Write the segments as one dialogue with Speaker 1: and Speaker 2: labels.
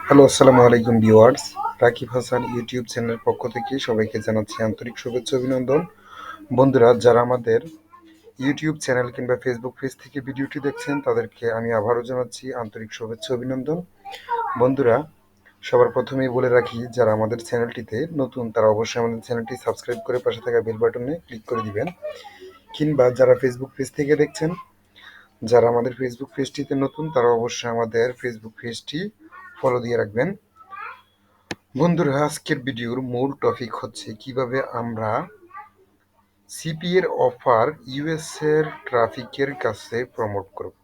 Speaker 1: Hello, আসসালামু আলাইকুম viewers. Rakib Hasan YouTube চ্যানেলের পক্ষ থেকে সবাইকে জানাচ্ছি আন্তরিক শুভেচ্ছা অভিনন্দন। বন্ধুরা, যারা আমাদের ইউটিউব চ্যানেল কিংবা ফেসবুক পেজ থেকে ভিডিওটি দেখছেন তাদেরকে আমি আবারও জানাচ্ছি আন্তরিক শুভেচ্ছা অভিনন্দন। বন্ধুরা, সবার প্রথমেই বলে রাখি, যারা আমাদের চ্যানেলটিতে নতুন তারা অবশ্যই আমাদের চ্যানেলটি সাবস্ক্রাইব করে পাশে থাকা বেল বাটনে ক্লিক করে দিবেন। কিংবা যারা ফেসবুক পেজ থেকে দেখছেন, যারা আমাদের ফেসবুক পেজটিতে নতুন তারা অবশ্যই আমাদের ফেসবুক পেজটি ফলো দিয়ে রাখবেন। বন্ধুরা, আজকের ভিডিওর মূল টপিক হচ্ছে কিভাবে আমরা সিপিএ এর অফার ইউএস এর ট্রাফিকের কাছে প্রমোট করব।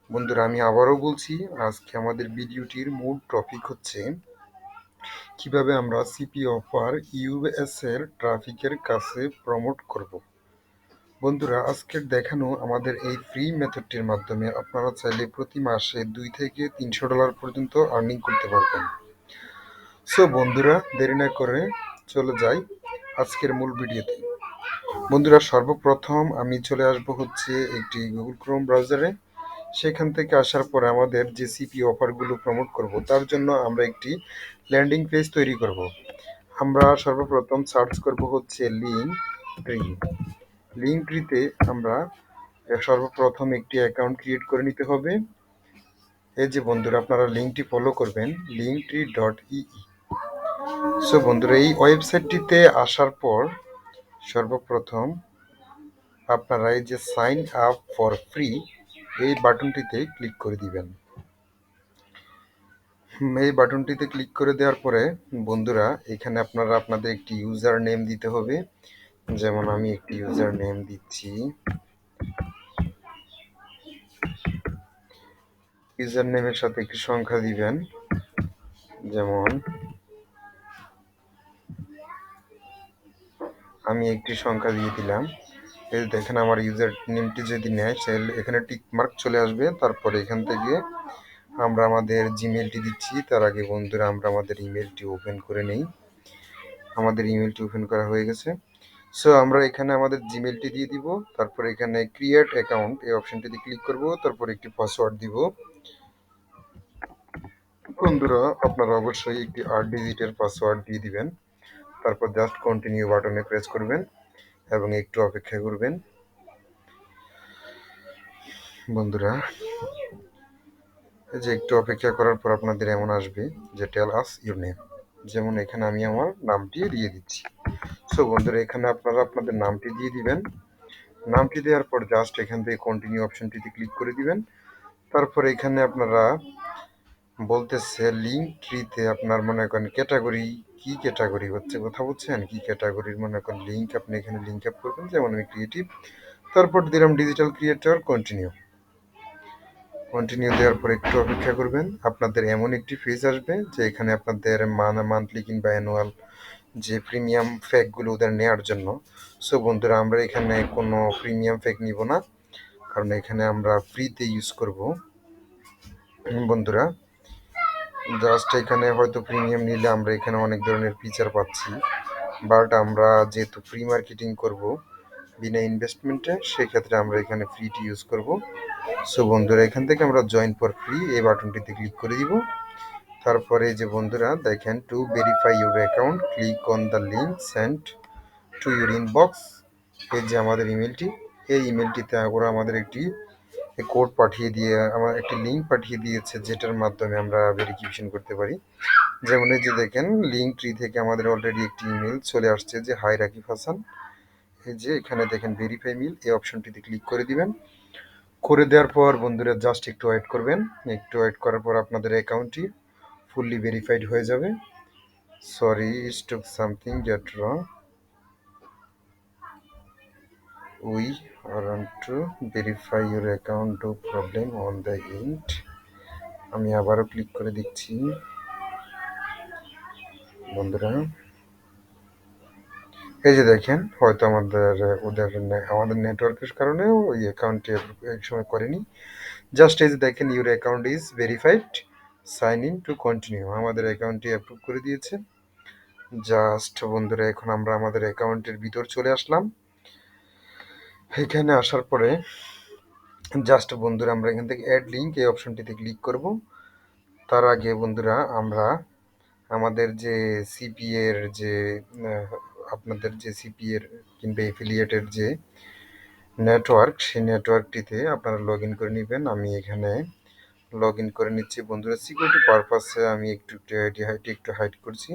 Speaker 1: বন্ধুরা, আমি আবারও বলছি, আজকে আমাদের ভিডিওটির মূল টপিক হচ্ছে কিভাবে আমরা সিপিএ অফার ইউএস এর ট্রাফিকের কাছে প্রমোট করব। বন্ধুরা, আজকের দেখানো আমাদের এই ফ্রি মেথডটির মাধ্যমে আপনারা চাইলে প্রতি মাসে $200 থেকে $300 পর্যন্ত আর্নিং করতে পারবেন। সো বন্ধুরা, দেরি না করে চলে যাই আজকের মূল ভিডিওতে। বন্ধুরা, সর্বপ্রথম আমি চলে আসবো হচ্ছে একটি গুগল ক্রোম ব্রাউজারে। সেখান থেকে আসার পরে আমাদের যে সিপি অফারগুলো প্রমোট করব তার জন্য আমরা একটি ল্যান্ডিং পেজ তৈরি করব। আমরা সর্বপ্রথম সার্চ করব হচ্ছে লিঙ্ক ট্রি। লিঙ্ক ট্রিতে আমরা সর্বপ্রথম একটি অ্যাকাউন্ট ক্রিয়েট করে নিতে হবে। এই যে বন্ধুরা, আপনারা লিঙ্কটি ফলো করবেন linktree.ee। সো বন্ধুরা, এই ওয়েবসাইটটিতে আসার পর সর্বপ্রথম আপনারা এই যে সাইন আপ ফর ফ্রি এই বাটনটিতে ক্লিক করে দিবেন। এই বাটনটিতে ক্লিক করে দেওয়ার পরে বন্ধুরা, এখানে আপনারা আপনাদের একটি ইউজার নেম দিতে হবে। যেমন আমি একটি ইউজার নেম দিচ্ছি। ইউজার নেমের সাথে একটি সংখ্যা দিবেন। যেমন আমি একটি সংখ্যা দিয়ে দিলাম। এই দেখেন, আমার ইউজার নেমটি যদি নেয় তাহলে এখানে টিক মার্ক চলে আসবে। তারপরে এখান থেকে আমরা আমাদের জিমেলটি দিচ্ছি। তার আগে বন্ধুরা, আমরা আমাদের ইমেলটি ওপেন করে নেই। আমাদের ইমেলটি ওপেন করা হয়ে গেছে। সো আমরা এখানে আমাদের জিমেলটি দিয়ে দিব। তারপর এখানে ক্রিয়েট অ্যাকাউন্ট এই অপশনটিতে ক্লিক করব। তারপর একটি পাসওয়ার্ড দিব। বন্ধুরা, আপনারা অবশ্যই একটি 8 ডিজিটের পাসওয়ার্ড দিয়ে দিবেন। তারপর জাস্ট কন্টিনিউ বাটনে প্রেস করবেন এবং একটু অপেক্ষা করবেন। বন্ধুরা, এই যে একটু অপেক্ষা করার পর আপনাদের এমন আসবে যে টেল আস ইউর নেম। যেমন এখানে আমি আমার নামটি দিয়ে দিচ্ছি। সো বন্ধুরা, এখানে আপনারা আপনাদের নামটি দিয়ে দিবেন। নামটি দেওয়ার পর জাস্ট এখান থেকে কন্টিনিউ অপশনটিতে ক্লিক করে দিবেন। তারপর এখানে আপনারা বলতেছে লিঙ্ক ট্রিতে আপনার মনে করেন ক্যাটাগরি, কি ক্যাটাগরি হচ্ছে কথা বলছেন, কি ক্যাটাগরির মনে করেন লিঙ্ক আপনি এখানে লিঙ্ক আপ করবেন। যেমন আমি ক্রিয়েটিভ, তারপর দিলাম ডিজিটাল ক্রিয়েটর, কন্টিনিউ। কন্টিনিউ দেওয়ার পর একটু অপেক্ষা করবেন। আপনাদের এমন একটি ফেজ আসবে যে এখানে আপনাদের মান্থলি কিংবা অ্যানুয়াল যে প্রিমিয়াম ফ্যাকগুলো ওদের নেওয়ার জন্য। সো বন্ধুরা, আমরা এখানে কোনো প্রিমিয়াম ফ্যাক নিব না, কারণ এখানে আমরা ফ্রিতে ইউজ করব। বন্ধুরা, জাস্ট এখানে হয়তো প্রিমিয়াম নিলে আমরা এখানে অনেক ধরনের ফিচার পাচ্ছি, বাট আমরা যেহেতু ফ্রি মার্কেটিং করব বিনা ইনভেস্টমেন্টে, সেক্ষেত্রে আমরা এখানে ফ্রিটি ইউজ করব। সো বন্ধুরা, এখান থেকে আমরা জয়েন ফর ফ্রি এই বাটনটিতে ক্লিক করে দিব। তারপরে যে বন্ধুরা দেখেন, two verify your account click on the link send to your inbox. এই যে আমাদের ইমেলটি, এই ইমেলটিতে ওরা আমাদের একটি কোড পাঠিয়ে দিয়ে আমার একটি লিঙ্ক পাঠিয়ে দিয়েছে, যেটার মাধ্যমে আমরা ভেরিফিকেশন করতে পারি। যেমন এই যে দেখেন, লিঙ্ক ট্রি থেকে আমাদের অলরেডি একটি ইমেল চলে আসছে যে হাই রাকিব হাসান। এই যে এখানে দেখেন ভেরিফাই মেল, এই অপশনটিতে ক্লিক করে দিবেন। করে দেওয়ার পর বন্ধুরা জাস্ট একটু ওয়েট করবেন। একটু ওয়েট করার পর আপনাদের অ্যাকাউন্টটি ফুললি ভেরিফাইড হয়ে যাবে। Sorry, it's took something get wrong. We want to verify your account, do problem on the end. আমি আবারও ক্লিক করে দিচ্ছি। বন্ধুরা, এই যে দেখেন, হয়তো আমাদের নেটওয়ার্কের কারণে ওই অ্যাকাউন্টটি এক সময় করেনি। জাস্ট এই যে দেখেন, your account is verified, sign in to continue. আমাদের অ্যাকাউন্টটি অ্যাপ্রুভ করে দিয়েছে। জাস্ট বন্ধুরা, এখন আমরা আমাদের অ্যাকাউন্টের ভিতর চলে আসলাম। এখানে আসার পরে জাস্ট বন্ধুরা, আমরা এখান থেকে অ্যাড লিঙ্ক এই অপশনটিতে ক্লিক করব। তার আগে বন্ধুরা আমরা আমাদের যে সিপিএ এর যে আহ, আপনাদের যে সিপিএ এর কিংবা এফিলিয়েটের যে নেটওয়ার্ক, সেই নেটওয়ার্কটিতে আপনারা লগ ইন করে নেবেন। আমি এখানে লগ ইন করে নিচ্ছি বন্ধুরা। সিকিউরিটি পারপাসে আমি একটু হাইড করছি।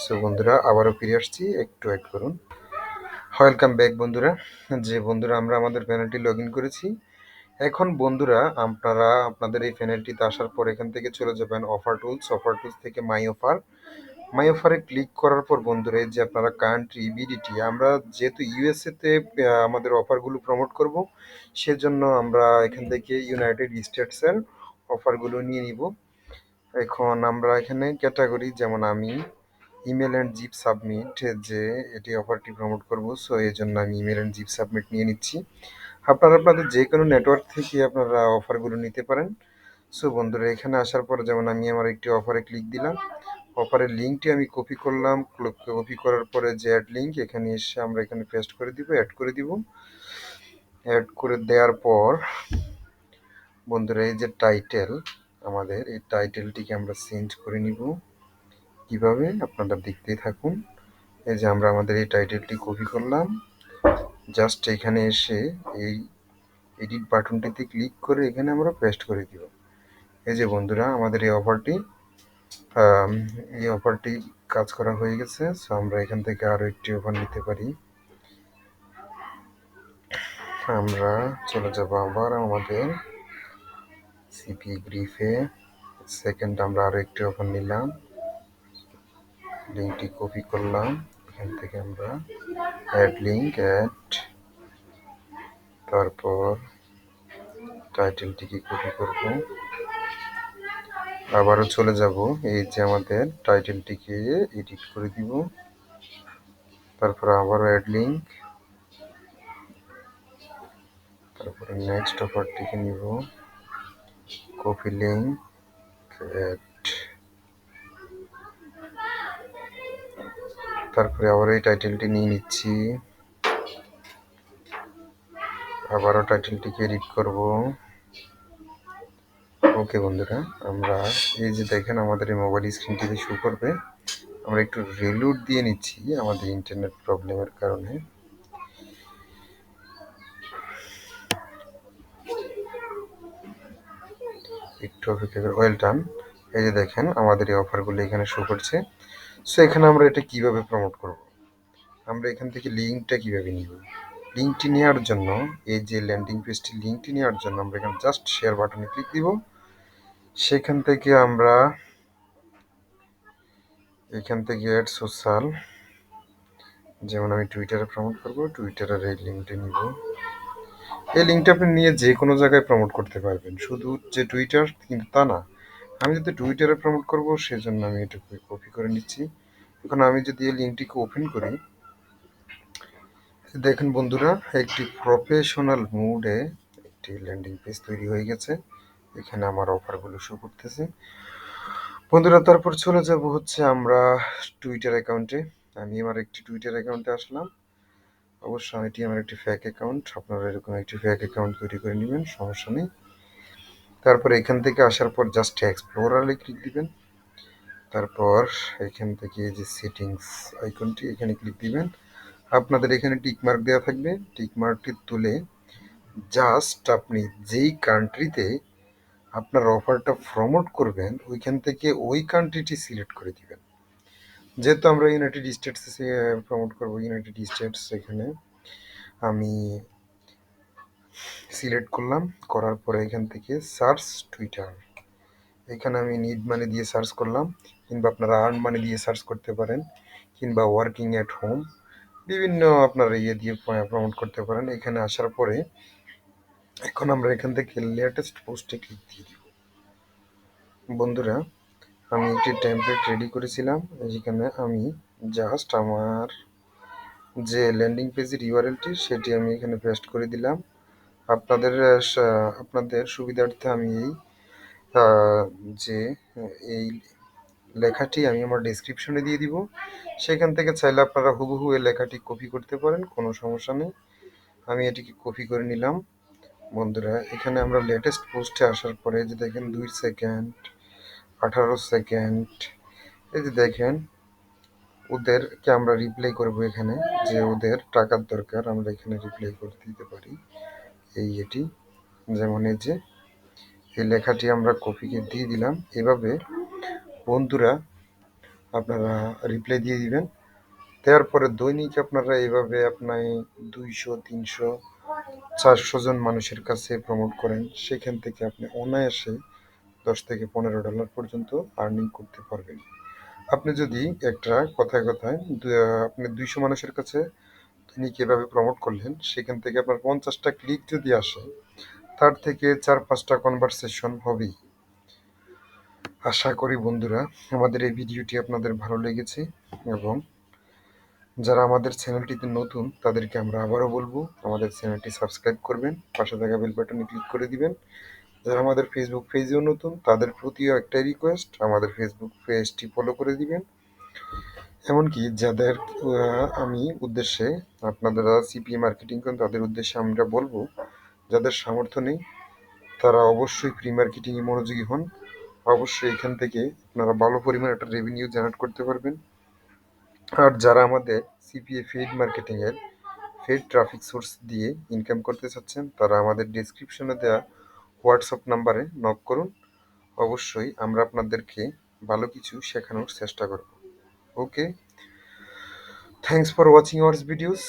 Speaker 1: সো বন্ধুরা আবারও ফিরে আসছি, একটু ওয়েট করুন। ওয়েলকাম ব্যাক বন্ধুরা। যে বন্ধুরা আমরা আমাদের প্যানেলটি লগ ইন করেছি, এখন বন্ধুরা আপনারা আপনাদের এই প্যানেলটিতে আসার পর এখান থেকে চলে যাবেন অফার টুলস থেকে মাই অফারে ক্লিক করার পর বন্ধুরা এই যে আপনারা কান্ট্রি বিডিটি, আমরা যেহেতু ইউএসএতে আমাদের অফারগুলো প্রমোট করব, সেজন্য আমরা এখান থেকে ইউনাইটেড স্টেটসের অফারগুলো নিয়ে নিব। এখন আমরা এখানে ক্যাটাগরি, যেমন আমি ইমেল অ্যান্ড জিপ সাবমিট, যে এটি অফারটি প্রমোট করব, সো এই জন্য আমি ইমেল অ্যান্ড জিপ সাবমিট নিয়ে নিচ্ছি। আপনারা আপনাদের যে কোনো নেটওয়ার্ক থেকে আপনারা অফারগুলো নিতে পারেন। সো বন্ধুরা এখানে আসার পর যেমন আমি আমার একটি অফারে ক্লিক দিলাম, অফারের লিঙ্কটি আমি কপি করলাম। কপি করার পরে যে অ্যাড লিঙ্ক, এখানে এসে আমরা এখানে পেস্ট করে দিব, অ্যাড করে দেওয়ার পর বন্ধুরা এই যে টাইটেল, আমাদের এই টাইটেলটিকে আমরা চেঞ্জ করে নিব। কিভাবে আপনারা দেখতেই থাকুন। এই যে আমরা আমাদের এই টাইটেলটি কপি করলাম, জাস্ট এখানে এসে এই এডিট বাটনটিতে ক্লিক করে এখানে আমরা পেস্ট করে দিব। এই যে বন্ধুরা আমাদের আম, এই অফারটি কাজ করা হয়ে গেছে। সো আমরা এখান থেকে আরও একটি অফার নিতে পারি। আমরা চলে যাব আবার আমাদের সিপি গ্রিফে। সেকেন্ড আমরা আরও একটি অফার নিলাম, লিঙ্কটি কপি করলাম, এখান থেকে আমরা অ্যাড, তারপর টাইটেলটিকে কপি করব, আবারও চলে যাব এই যে আমাদের টাইটেলটিকে এডিট করে দিব, তারপর আবারও অ্যাড লিঙ্ক, তারপরে নেক্সট অফারটিকে নিব, কপি লিঙ্ক, অ্যাড, তারপরে আবার এই টাইটেলটি নিয়ে নিচ্ছি, আবারও টাইটেলটিকে এডিট করব। ওকে বন্ধুরা, আমরা এই যে দেখেন আমাদের এই মোবাইল স্ক্রিনটিতে শো করবে। আমরা একটু রিলোড দিয়ে নিচ্ছি আমাদের ইন্টারনেট প্রবলেমের কারণে। একটু অপেক্ষা করে, ওয়েল ডান। এই যে দেখেন আমাদের এই অফারগুলো এখানে শো করছে। সো এখানে আমরা এটা কিভাবে প্রমোট করব, আমরা এখান থেকে লিঙ্কটা কিভাবে নিব, লিঙ্কটি নেওয়ার জন্য এই যে ল্যান্ডিং পেজটি, লিঙ্কটি নেওয়ার জন্য আমরা এখানে জাস্ট শেয়ার বাটনে ক্লিক দিব। সেখান থেকে আমরা এখান থেকে অ্যাড সোশ্যাল, যেমন আমি টুইটারে প্রমোট করব, টুইটারের এই লিঙ্কটা নিব। এই লিঙ্কটা আপনি নিয়ে যে কোনো জায়গায় প্রমোট করতে পারবেন, শুধু যে টুইটার কিন্তু তা না। আমি যদি টুইটারে প্রমোট করব, সেজন্য আমি এটুকু কপি করে নিচ্ছি। এখন আমি যদি এই লিঙ্কটিকে ওপেন করি, দেখেন বন্ধুরা একটি প্রফেশনাল মুডে একটি ল্যান্ডিং পেজ তৈরি হয়ে গেছে। এখানে আমার অফারগুলো শো করতেছে বন্ধুরা। তারপর চলে যাব হচ্ছে আমরা টুইটার অ্যাকাউন্টে। আমি আমার একটি টুইটার অ্যাকাউন্টে আসলাম। অবশ্য এটি আমার একটি ফেক অ্যাকাউন্ট, আপনারা এরকম একটি ফেক অ্যাকাউন্ট তৈরি করে নেবেন, সমস্যা নেই। তারপর এখান থেকে আসার পর জাস্ট এক্সপ্লোরারে ক্লিক দিবেন। তারপর এখান থেকে যে সেটিংস আইকনটি, এখানে ক্লিক দিবেন। আপনাদের এখানে টিকমার্ক দেওয়া থাকবে, টিকমার্কটি তুলে জাস্ট আপনি যেই কান্ট্রিতে আপনার অফারটা প্রমোট করবেন ওইখান থেকে ওই কান্ট্রিটি সিলেক্ট করে দিবেন। যেহেতু আমরা ইউনাইটেড স্টেটসে প্রমোট করব, ইউনাইটেড স্টেটস এখানে আমি সিলেক্ট করলাম। করার পরে এখান থেকে সার্চ টুইটার, এখানে আমি নিড মানি দিয়ে সার্চ করলাম, কিংবা আপনারা আর্ন মানি দিয়ে সার্চ করতে পারেন, কিংবা ওয়ার্কিং অ্যাট হোম, বিভিন্ন আপনারা দিয়ে প্রমোট করতে পারেন। এখানে আসার পরে এখন আমরা এখান থেকে লেটেস্ট পোস্টে ক্লিক দিয়ে দিব। বন্ধুরা আমি একটি টেমপ্লেট রেডি করেছিলাম, যেখানে আমি জাস্ট আমার যে ল্যান্ডিং পেজের ইউআরএলটি সেটি আমি এখানে পেস্ট করে দিলাম। আপনাদের আপনাদের সুবিধার্থে আমি আহ, যে এই লেখাটি আমি আমার ডেসক্রিপশনে দিয়ে দিব। সেখান থেকে চাইলে আপনারা হুবহু এই লেখাটি কপি করতে পারেন, কোনো সমস্যা নেই। আমি এটিকে কপি করে নিলাম। বন্ধুরা এখানে আমরা লেটেস্ট পোস্টে আসার পরে যে দেখেন 2 সেকেন্ড 18 সেকেন্ড। এই যে দেখেন, ওদেরকে আমরা রিপ্লাই করব এখানে, যে ওদের টাকার দরকার, আমরা এখানে রিপ্লাই করে দিতে পারি। এটি যেমন এই যে এই লেখাটি আমরা কপিকে দিয়ে দিলাম। এভাবে বন্ধুরা আপনারা রিপ্লাই দিয়ে দিবেন। দেওয়ার পরে দৈনিক আপনারা এইভাবে আপনার 200, 300, 400 জন মানুষের কাছে প্রমোট করেন। সেখান থেকে আপনি অনায়াসে $10 থেকে $15 পর্যন্ত আর্নিং করতে পারবেন। আপনি যদি একটা কথায় কথায় আপনি 200 মানুষের কাছে দৈনিক এভাবে প্রমোট করলেন, সেখান থেকে আপনার 50টা ক্লিক যদি আসে, তার থেকে 4-5টা কনভারসেশন হবেই। আশা করি বন্ধুরা আমাদের এই ভিডিওটি আপনাদের ভালো লেগেছে, এবং যারা আমাদের চ্যানেলটিতে নতুন তাদেরকে আমরা আবারও বলবো আমাদের চ্যানেলটি সাবস্ক্রাইব করবেন, পাশে থাকা বেল বাটনে ক্লিক করে দিবেন। যারা আমাদের ফেসবুক পেজেও নতুন তাদের প্রতিও একটাই রিকোয়েস্ট, আমাদের ফেসবুক পেজটি ফলো করে দিবেন। এমনকি যাদের আমি উদ্দেশ্যে, আপনারা সিপিএ মার্কেটিং করেন তাদের উদ্দেশ্যে আমরা বলবো, যাদের সামর্থ্য নেই তারা অবশ্যই প্রি মার্কেটিংয়ে মনোযোগী হন। অবশ্যই এখান থেকে আপনারা ভালো পরিমাণ একটা রেভিনিউ জেনারেট করতে পারবেন। আর যারা আমাদের সিপিএ ফিড মার্কেটিংয়ের ফেড ট্রাফিক সোর্স দিয়ে ইনকাম করতে চাচ্ছেন, তারা আমাদের ডিসক্রিপশনে দেওয়া হোয়াটসঅ্যাপ নাম্বারে নক করুন। অবশ্যই আমরা আপনাদেরকে ভালো কিছু শেখানোর চেষ্টা করব। Okay, thanks for watching our videos.